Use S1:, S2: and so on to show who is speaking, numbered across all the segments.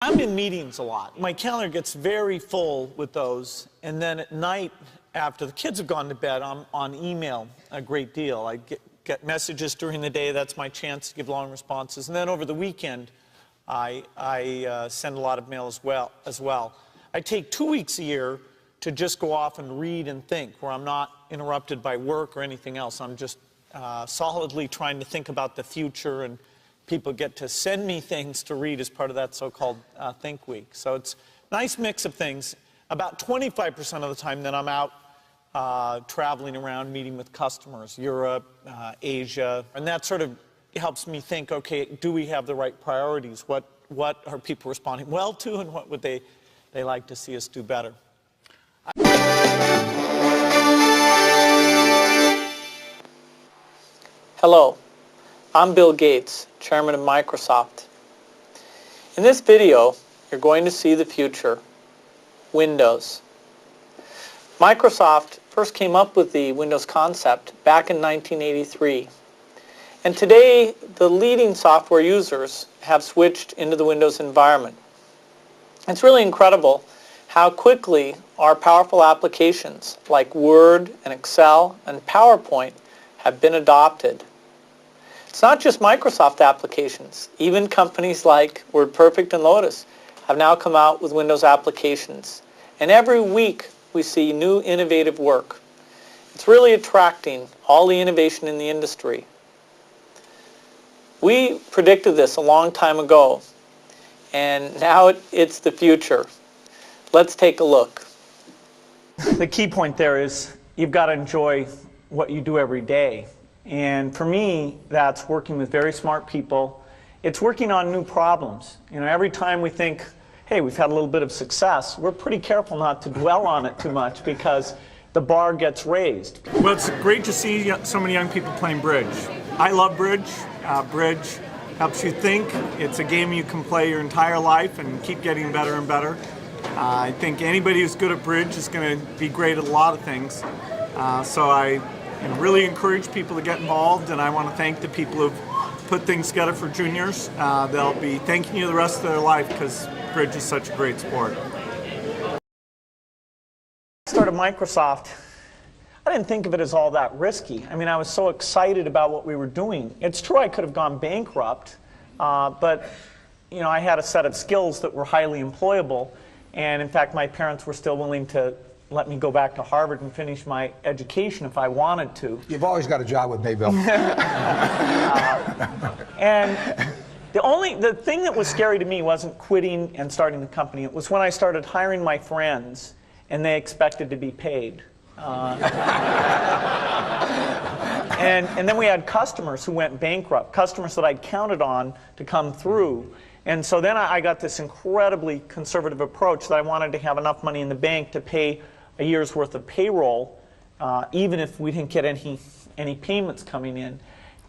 S1: I'm in meetings a lot. My calendar gets very full with those, and then at night, after the kids have gone to bed, I'm on email a great deal. I get messages during the day. That's my chance to give long responses. And then over the weekend, I send a lot of mail as well. I take 2 weeks a year to just go off and read and think, where I'm not interrupted by work or anything else. I'm just solidly trying to think about the future, and people get to send me things to read as part of that so-called Think Week. So it's a nice mix of things. About 25% of the time that I'm out traveling around, meeting with customers, Europe, Asia, and that sort of helps me think, okay, do we have the right priorities? What are people responding well to, and what would they like to see us do better?
S2: Hello, I'm Bill Gates, Chairman of Microsoft. In this video, you're going to see the future, Windows. Microsoft first came up with the Windows concept back in 1983. And today, the leading software users have switched into the Windows environment. It's really incredible how quickly our powerful applications like Word and Excel and PowerPoint have been adopted. It's not just Microsoft applications. Even companies like WordPerfect and Lotus have now come out with Windows applications. And every week we see new innovative work. It's really attracting all the innovation in the industry. We predicted this a long time ago, and now it's the future. Let's take a look.
S1: The key point there is you've got to enjoy what you do every day. And for me, that's working with very smart people. It's working on new problems. You know, every time we think, hey, we've had a little bit of success, we're pretty careful not to dwell on it too much because the bar gets raised.
S3: Well, it's great to see so many young people playing bridge. I love bridge. Bridge helps you think. It's a game you can play your entire life and keep getting better and better. I think anybody who's good at bridge is going to be great at a lot of things. So I really encourage people to get involved, and I want to thank the people who've put things together for juniors. They'll be thanking you the rest of their life because bridge is such a great sport.
S1: I started Microsoft. I didn't think of it as all that risky. I mean, I was so excited about what we were doing. It's true I could have gone bankrupt, but you know, I had a set of skills that were highly employable, and in fact, my parents were still willing to let me go back to Harvard and finish my education if I wanted to.
S4: You've always got a job with me, Bill.
S1: And the thing that was scary to me wasn't quitting and starting the company. It was when I started hiring my friends and they expected to be paid. And then we had customers who went bankrupt, customers that I'd counted on to come through. And so then I got this incredibly conservative approach that I wanted to have enough money in the bank to pay a year's worth of payroll, even if we didn't get any payments coming in.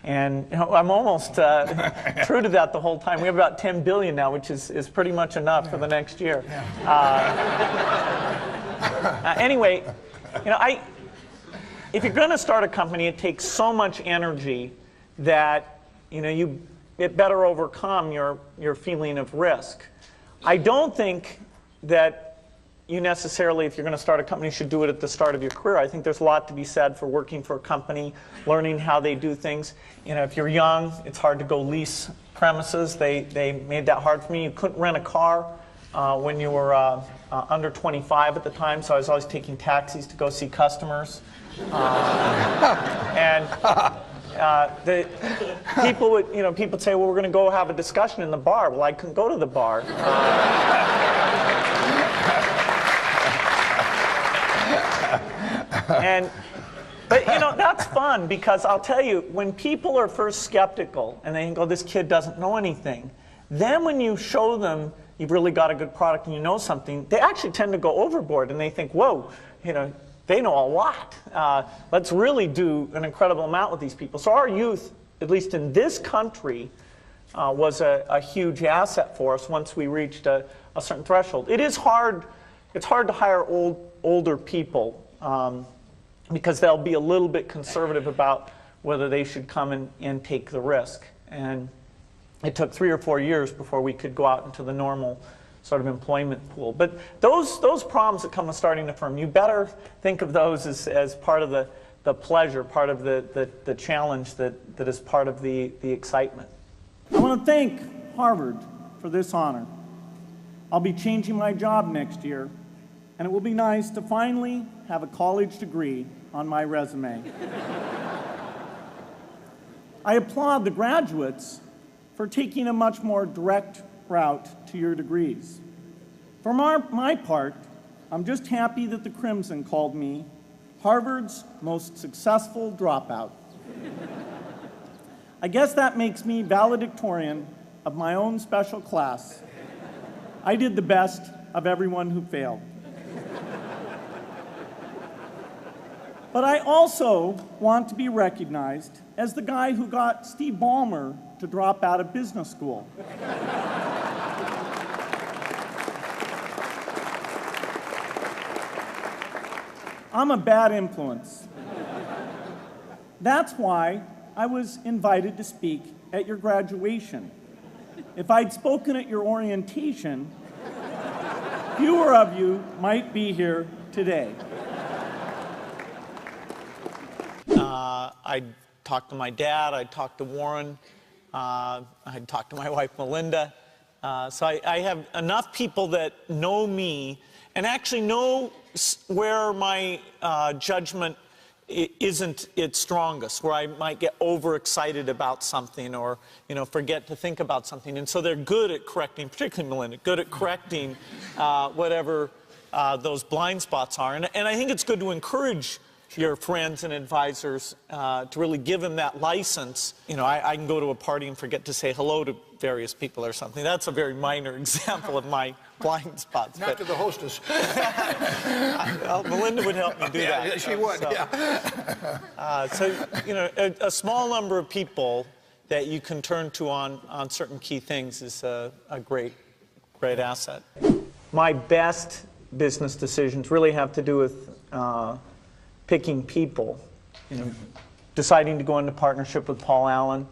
S1: And you know, I'm almost true to that the whole time. We have about 10 billion now, which is pretty much enough for the next year. Anyway, you know, if you're going to start a company, it takes so much energy that you know it better overcome your feeling of risk. I don't think that you necessarily, if you're going to start a company, should do it at the start of your career. I think there's a lot to be said for working for a company, learning how they do things. You know, if you're young, it's hard to go lease premises. They made that hard for me. You couldn't rent a car when you were under 25 at the time, so I was always taking taxis to go see customers. And the people would, you know, people would say, well, we're going to go have a discussion in the bar. Well, I couldn't go to the bar. But you know, that's fun because I'll tell you, when people are first skeptical and they think, oh, this kid doesn't know anything, then when you show them you've really got a good product and you know something, they actually tend to go overboard and they think, whoa, you know, they know a lot. Let's really do an incredible amount with these people. So our youth, at least in this country, was a huge asset for us once we reached a certain threshold. It is hard. It's hard to hire older people because they'll be a little bit conservative about whether they should come and take the risk. And it took 3 or 4 years before we could go out into the normal sort of employment pool. But those problems that come with starting a firm, you better think of those as part of the pleasure, part of the challenge that is part of the excitement.
S4: I want to thank Harvard for this honor. I'll be changing my job next year, and it will be nice to finally have a college degree on my resume. I applaud the graduates for taking a much more direct route to your degrees. For my part, I'm just happy that the Crimson called me Harvard's most successful dropout. I guess that makes me valedictorian of my own special class. I did the best of everyone who failed. But I also want to be recognized as the guy who got Steve Ballmer to drop out of business school. I'm a bad influence. That's why I was invited to speak at your graduation. If I'd spoken at your orientation, fewer of you might be here today.
S1: I talked to my dad, I talked to Warren, I talked to my wife Melinda. So I have enough people that know me and actually know where my judgment isn't its strongest, where I might get overexcited about something or forget to think about something. And so they're good at correcting, particularly Melinda, good at correcting whatever those blind spots are. And I think it's good to encourage your friends and advisors to really give them that license. I can go to a party and forget to say hello to various people or something. That's a very minor example of my blind spots.
S5: Not to the hostess.
S1: Well, Melinda would help me do that.
S5: Yeah, she would,
S1: so,
S5: yeah.
S1: So, a small number of people that you can turn to on certain key things is a great asset. My best business decisions really have to do with picking people. Deciding to go into partnership with Paul Allen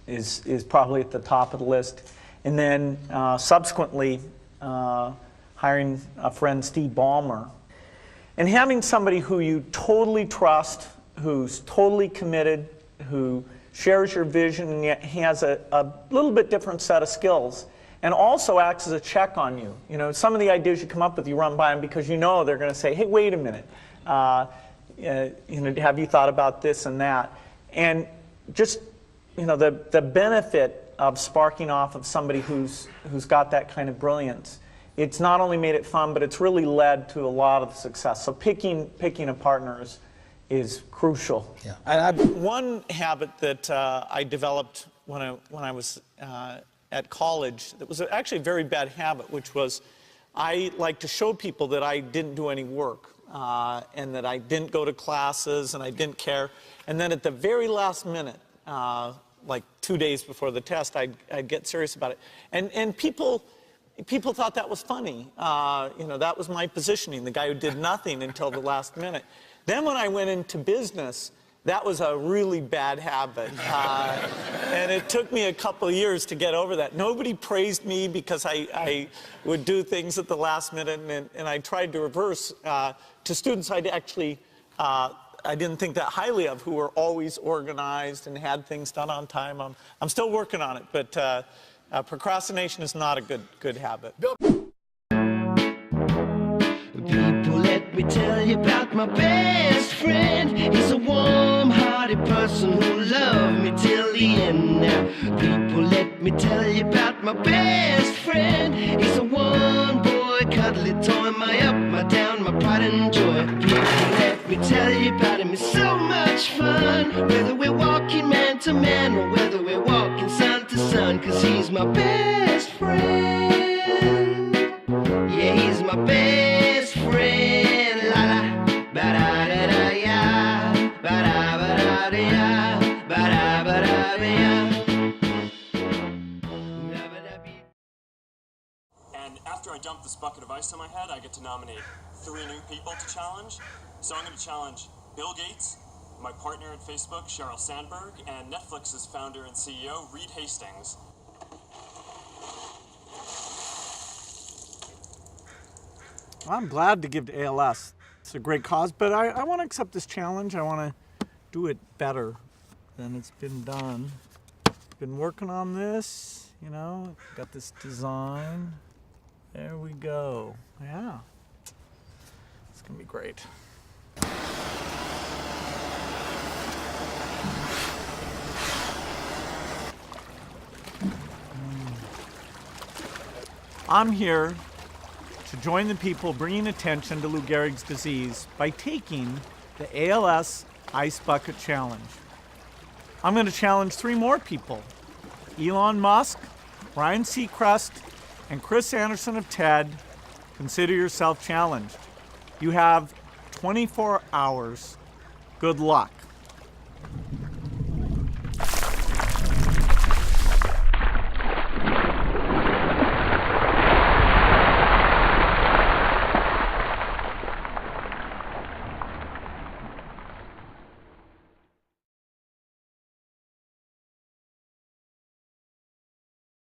S1: is probably at the top of the list. And then subsequently hiring a friend, Steve Ballmer. And having somebody who you totally trust, who's totally committed, who shares your vision and yet has a little bit different set of skills, and also acts as a check on you. Some of the ideas you come up with, you run by them because they're going to say, hey, wait a minute. Have you thought about this and that? And just, the benefit of sparking off of somebody who's got that kind of brilliance, it's not only made it fun, but it's really led to a lot of the success. So picking a partner is crucial.
S5: Yeah.
S1: One habit that I developed when I was at college that was actually a very bad habit, which was I like to show people that I didn't do any work and that I didn't go to classes and I didn't care. And then at the very last minute, like 2 days before the test, I'd get serious about it. And people thought that was funny. That was my positioning, the guy who did nothing until the last minute. Then when I went into business, that was a really bad habit. And it took me a couple of years to get over that. Nobody praised me because I would do things at the last minute, and I tried to reverse to students I'd actually I didn't think that highly of, who were always organized and had things done on time. I'm still working on it, but procrastination is not a good habit.
S6: People, let me tell you about my best friend. He's a warm-hearted person who loved me till the end. Now, people, let me tell you about my best friend. He's a one-boy cuddly toy, my up, my down, my pride and joy. People, let me tell you about him. It's so much fun, whether we're walking man to man or whether we're walking sun to sun, 'cause he's my best friend. Yeah, he's my best friend. La la, ba da da da ya, ba da da ya, ba da ya.
S7: And after I dump this bucket of ice on my head, I get to nominate 3 new people to challenge. So I'm going to challenge Bill Gates, my partner at Facebook, Sheryl Sandberg, and Netflix's founder and CEO, Reed Hastings.
S3: I'm glad to give to ALS. It's a great cause, but I want to accept this challenge. I want to do it better than it's been done. Been working on this, you know, got this design. There we go. Yeah. It's going to be great. I'm here to join the people bringing attention to Lou Gehrig's disease by taking the ALS Ice Bucket Challenge. I'm going to challenge 3 more people. Elon Musk, Ryan Seacrest, and Chris Anderson of TED. Consider yourself challenged. You have 24 hours. Good luck.